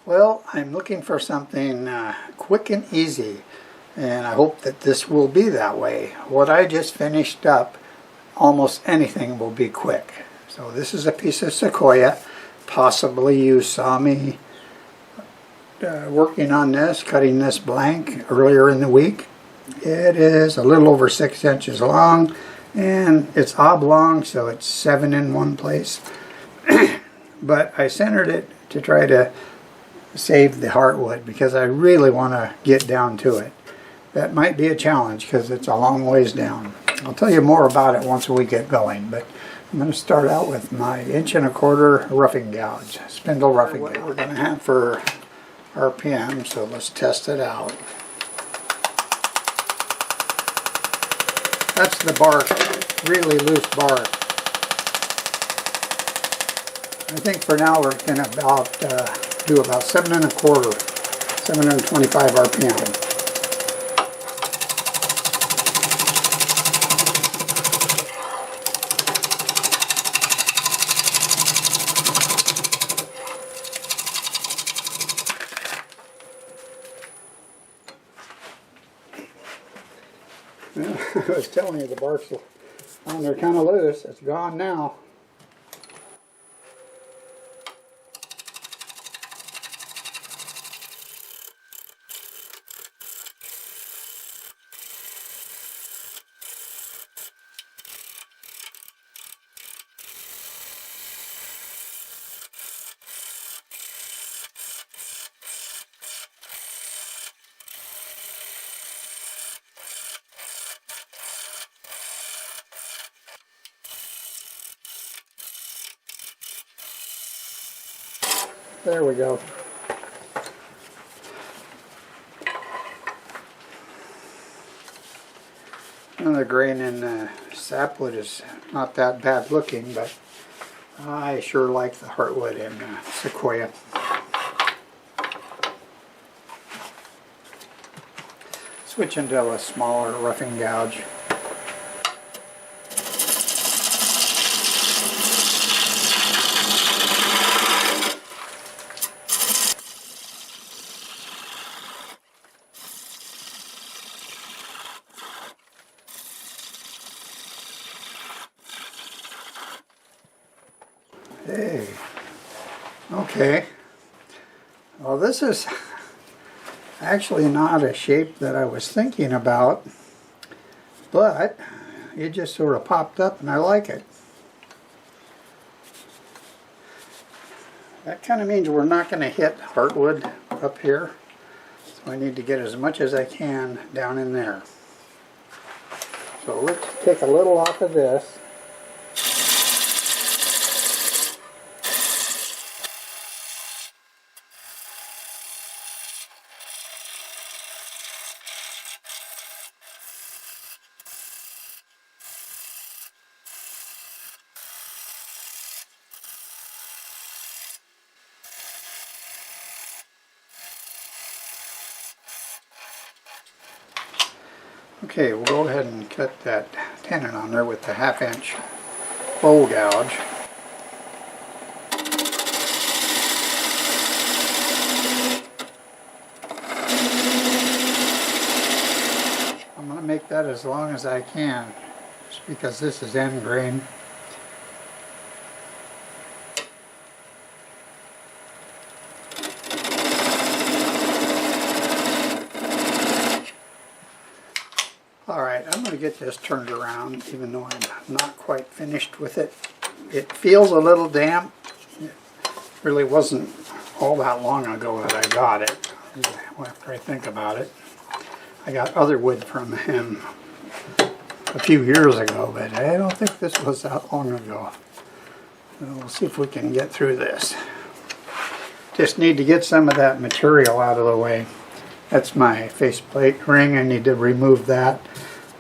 Well, I'm looking for something quick and easy, and I hope that this will be that way. What I just finished up, almost anything will be quick. So this is a piece of Sequoia. Possibly you saw me working on this, cutting this blank earlier in the week. It is a little over 6 inches long, and it's oblong, so it's 7 in one place. But I centered it to try to save the heartwood because I really want to get down to it. That might be a challenge because it's a long ways down. I'll tell you more about it once we get going, but I'm going to start out with my 1¼ inch roughing gouge, spindle roughing gouge. We're going to have for RPM, so let's test it out. That's the bark, really loose bark. I think for now we're going to do about 7¼ 725 RPM. I was telling you the bark's on there kind of loose. It's gone now. There we go. And the grain in the sapwood is not that bad looking, but I sure like the heartwood in Sequoia. Switch into a smaller roughing gouge. Hey, okay, well this is actually not a shape that I was thinking about, but it just sort of popped up and I like it. That kind of means we're not going to hit heartwood up here, so I need to get as much as I can down in there. So let's take a little off of this. Okay, we'll go ahead and cut that tenon on there with the 1/2 inch bowl gouge. I'm going to make that as long as I can, just because this is end grain. Alright, I'm going to get this turned around even though I'm not quite finished with it. It feels a little damp. It really wasn't all that long ago that I got it, after I think about it. I got other wood from him a few years ago, but I don't think this was that long ago. So we'll see if we can get through this. Just need to get some of that material out of the way. That's my faceplate ring. I need to remove that.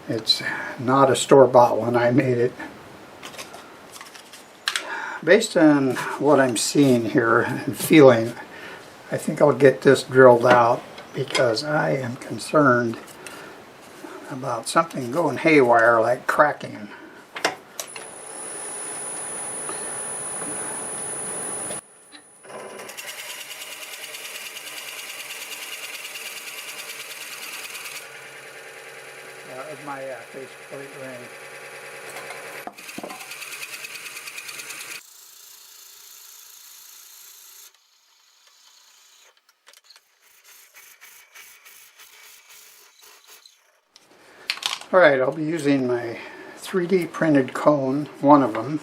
It's not a store-bought one. I made it. Based on what I'm seeing here and feeling, I think I'll get this drilled out because I am concerned about something going haywire, like cracking. my faceplate ring. Alright, I'll be using my 3D printed cone, one of them,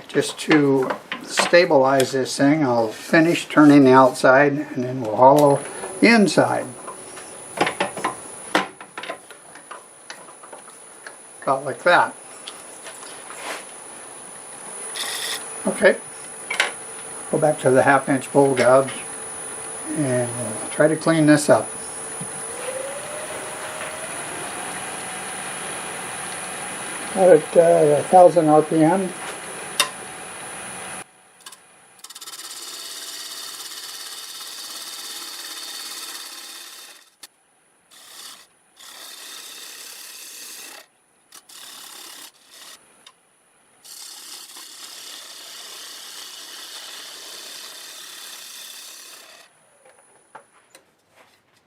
just to stabilize this thing. I'll finish turning the outside and then we'll hollow the inside. About like that. Okay, go back to the 1/2-inch bowl gouge and we'll try to clean this up. At 1,000 RPM.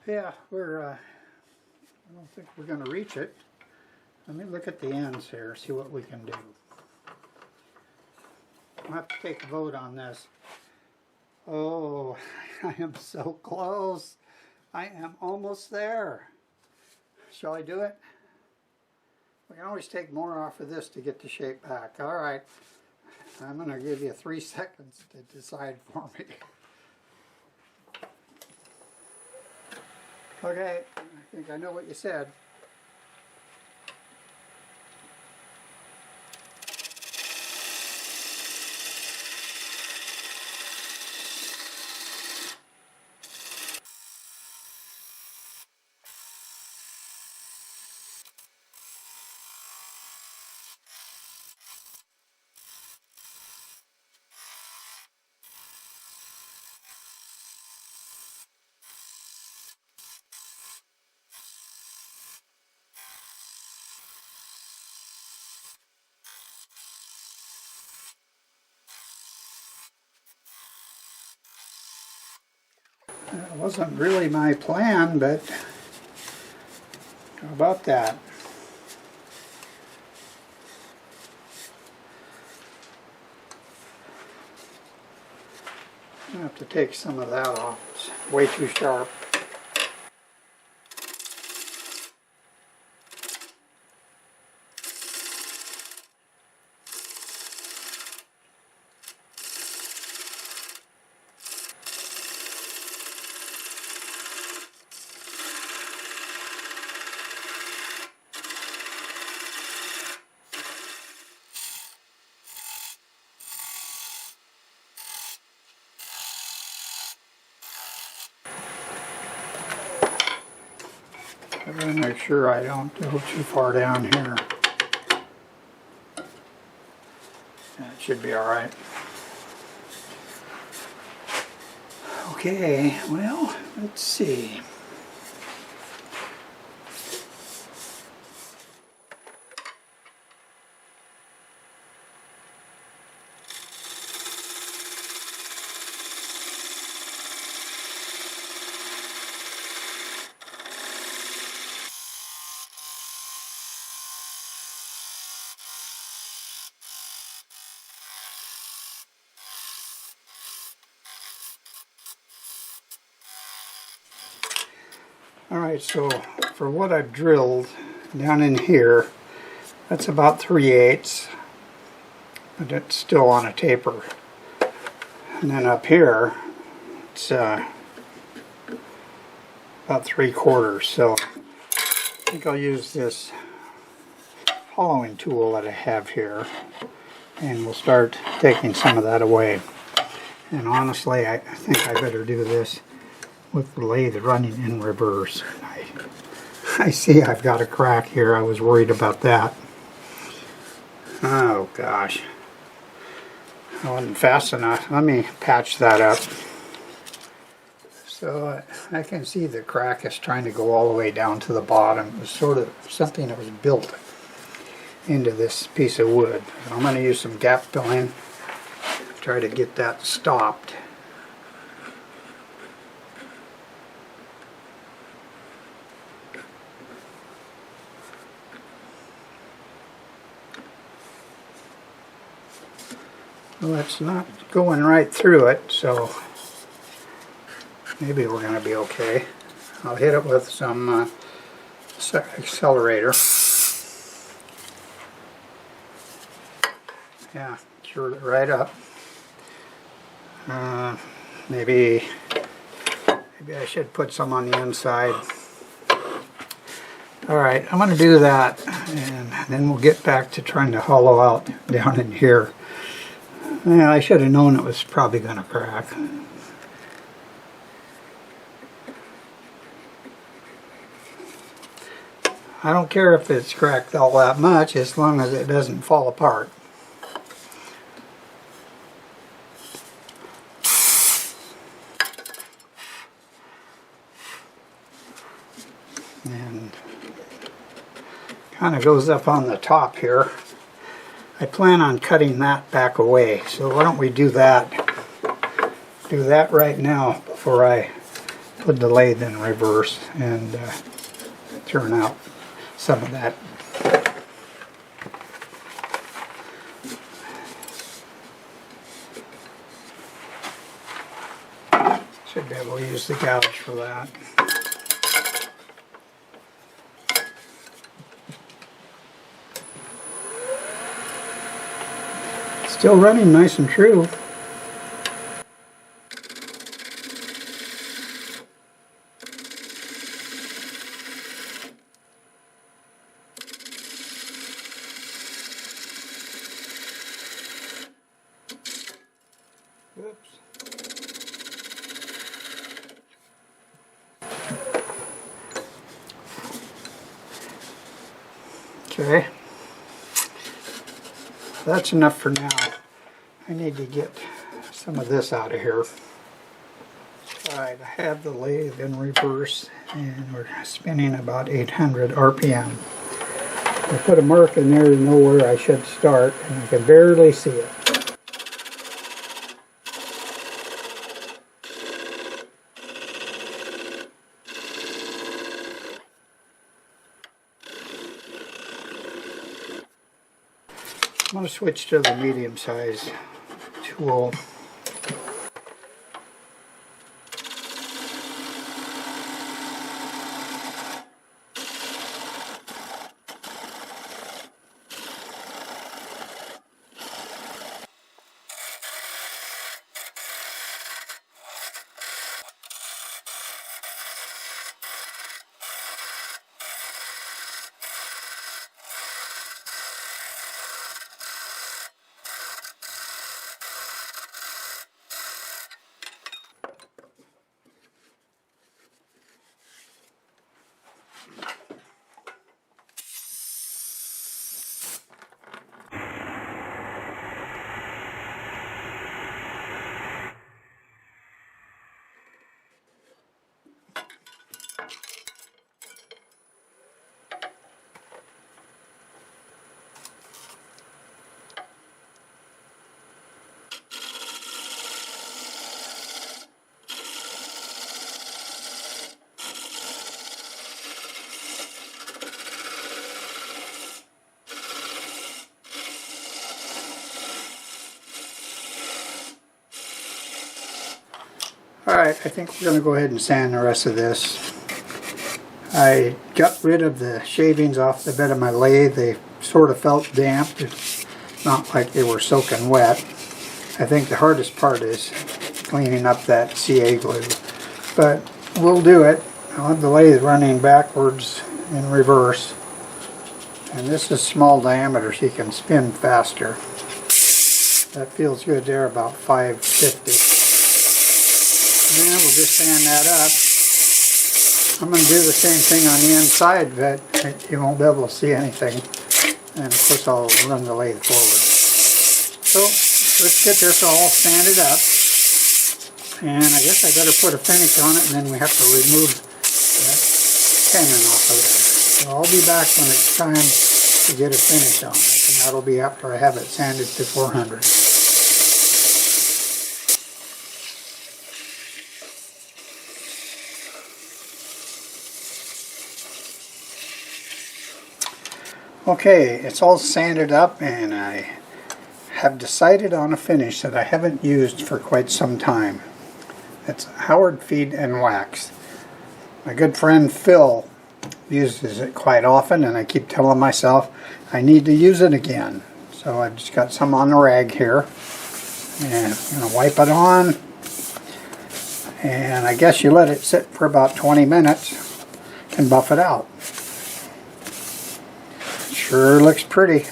Yeah, I don't think we're going to reach it. Let me look at the ends here, see what we can do. I'll have to take a vote on this. Oh, I am so close. I am almost there. Shall I do it? We can always take more off of this to get the shape back. All right. I'm going to give you 3 seconds to decide for me. Okay, I think I know what you said. It wasn't really my plan, but how about that? I have to take some of that off. It's way too sharp. I gotta make sure I don't go too far down here. That should be alright. Okay, well, let's see. Alright, so for what I've drilled down in here, that's about 3/8, but it's still on a taper. And then up here, it's about 3/4. So I think I'll use this hollowing tool that I have here, and we'll start taking some of that away. And honestly, I think I better do this with the lathe running in reverse. I see I've got a crack here. I was worried about that. Oh gosh. I wasn't fast enough. Let me patch that up. So I can see the crack is trying to go all the way down to the bottom. It was sort of something that was built into this piece of wood. I'm going to use some gap filling, try to get that stopped. Well, it's not going right through it, so maybe we're going to be okay. I'll hit it with some accelerator. Yeah, cured it right up. Maybe I should put some on the inside. Alright, I'm going to do that, and then we'll get back to trying to hollow out down in here. Yeah, I should have known it was probably going to crack. I don't care if it's cracked all that much, as long as it doesn't fall apart. And kind of goes up on the top here. I plan on cutting that back away, so why don't we do that right now before I put the lathe in reverse and turn out some of that. Should be able to use the gouge for that. Still running nice and true. Oops. Okay. That's enough for now. I need to get some of this out of here. Alright, I have the lathe in reverse and we're spinning about 800 RPM. I put a mark in there to know where I should start, and I can barely see it. I'm going to switch to the medium size tool. Alright, I think we're going to go ahead and sand the rest of this. I got rid of the shavings off the bed of my lathe. They sort of felt damp. It's not like they were soaking wet. I think the hardest part is cleaning up that CA glue. But we'll do it. I'll have the lathe running backwards in reverse. And this is small diameter so you can spin faster. That feels good there, about 550. And we'll just sand that up. I'm going to do the same thing on the inside, but you won't be able to see anything. And of course I'll run the lathe forward. So let's get this all sanded up. And I guess I better put a finish on it, and then we have to remove that tenon off of there. So I'll be back when it's time to get a finish on it. And that'll be after I have it sanded to 400. Okay, it's all sanded up, and I have decided on a finish that I haven't used for quite some time. It's Howard Feed and Wax. My good friend Phil uses it quite often, and I keep telling myself I need to use it again. So I've just got some on the rag here, and I'm going to wipe it on, and I guess you let it sit for about 20 minutes and buff it out. Sure looks pretty.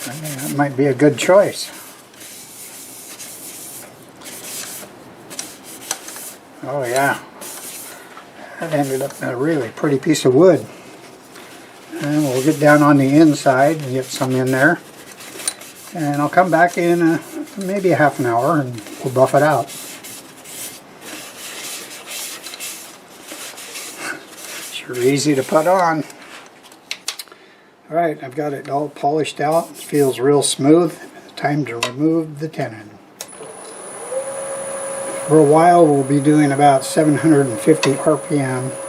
That might be a good choice. Oh yeah, that ended up in a really pretty piece of wood. And we'll get down on the inside and get some in there. And I'll come back in maybe a half an hour and we'll buff it out. Sure easy to put on. Alright, I've got it all polished out. It feels real smooth. Time to remove the tenon. For a while we'll be doing about 750 RPM.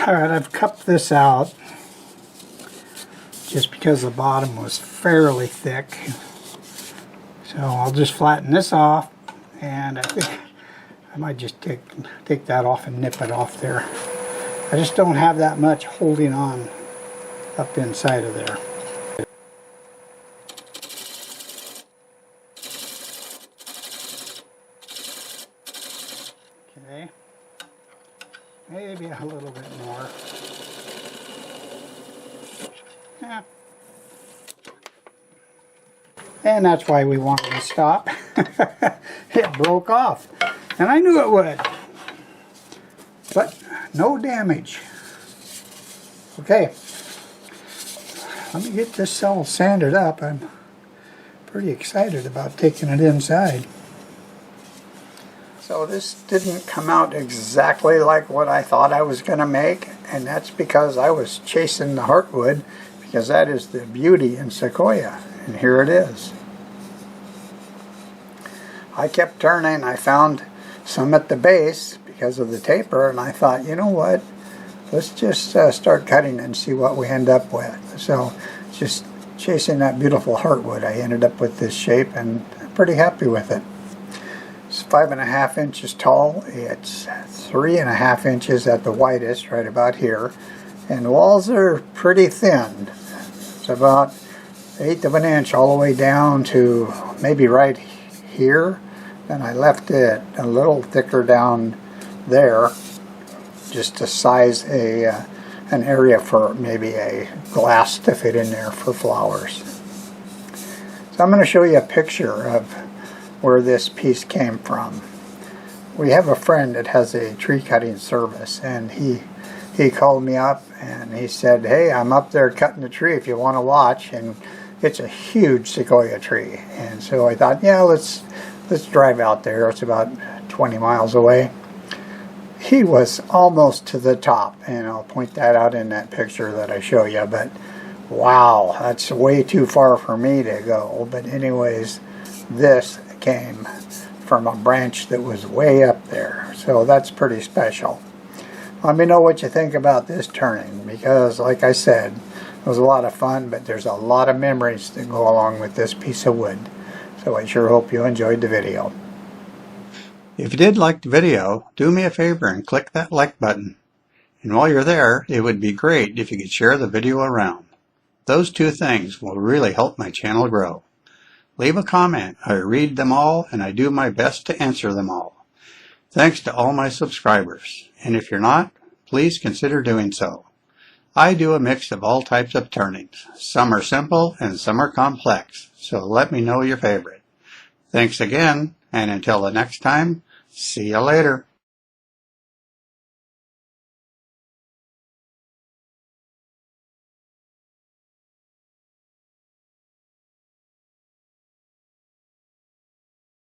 Alright, I've cupped this out just because the bottom was fairly thick. So I'll just flatten this off, and I think I might just take that off and nip it off there. I just don't have that much holding on up inside of there. Okay. Maybe a little bit more. Yeah. And that's why we wanted to stop. It broke off. And I knew it would. But no damage. Okay. Let me get this all sanded up. I'm pretty excited about taking it inside. So this didn't come out exactly like what I thought I was going to make, and that's because I was chasing the heartwood, because that is the beauty in Sequoia, and here it is. I kept turning. I found some at the base because of the taper, and I thought, you know what, let's just start cutting and see what we end up with. So just chasing that beautiful heartwood, I ended up with this shape, and I'm pretty happy with it. It's 5.5 inches tall. It's 3.5 inches at the widest, right about here. And the walls are pretty thin. It's about 1/8 of an inch all the way down to maybe right here. And I left it a little thicker down there, just to size an area for maybe a glass to fit in there for flowers. So I'm going to show you a picture of where this piece came from. We have a friend that has a tree cutting service, and he called me up and he said, hey, I'm up there cutting the tree if you want to watch. And it's a huge Sequoia tree, and so I thought, yeah, let's drive out there. It's about 20 miles away. He was almost to the top, and I'll point that out in that picture that I show you, but wow, that's way too far for me to go. But anyways, this came from a branch that was way up there, so that's pretty special. Let me know what you think about this turning, because like I said, it was a lot of fun, but there's a lot of memories that go along with this piece of wood. So I sure hope you enjoyed the video. If you did like the video, do me a favor and click that like button. And while you're there, it would be great if you could share the video around. Those two things will really help my channel grow. Leave a comment. I read them all, and I do my best to answer them all. Thanks to all my subscribers. And if you're not, please consider doing so. I do a mix of all types of turnings. Some are simple and some are complex, so let me know your favorite. Thanks again, and until the next time, see you later.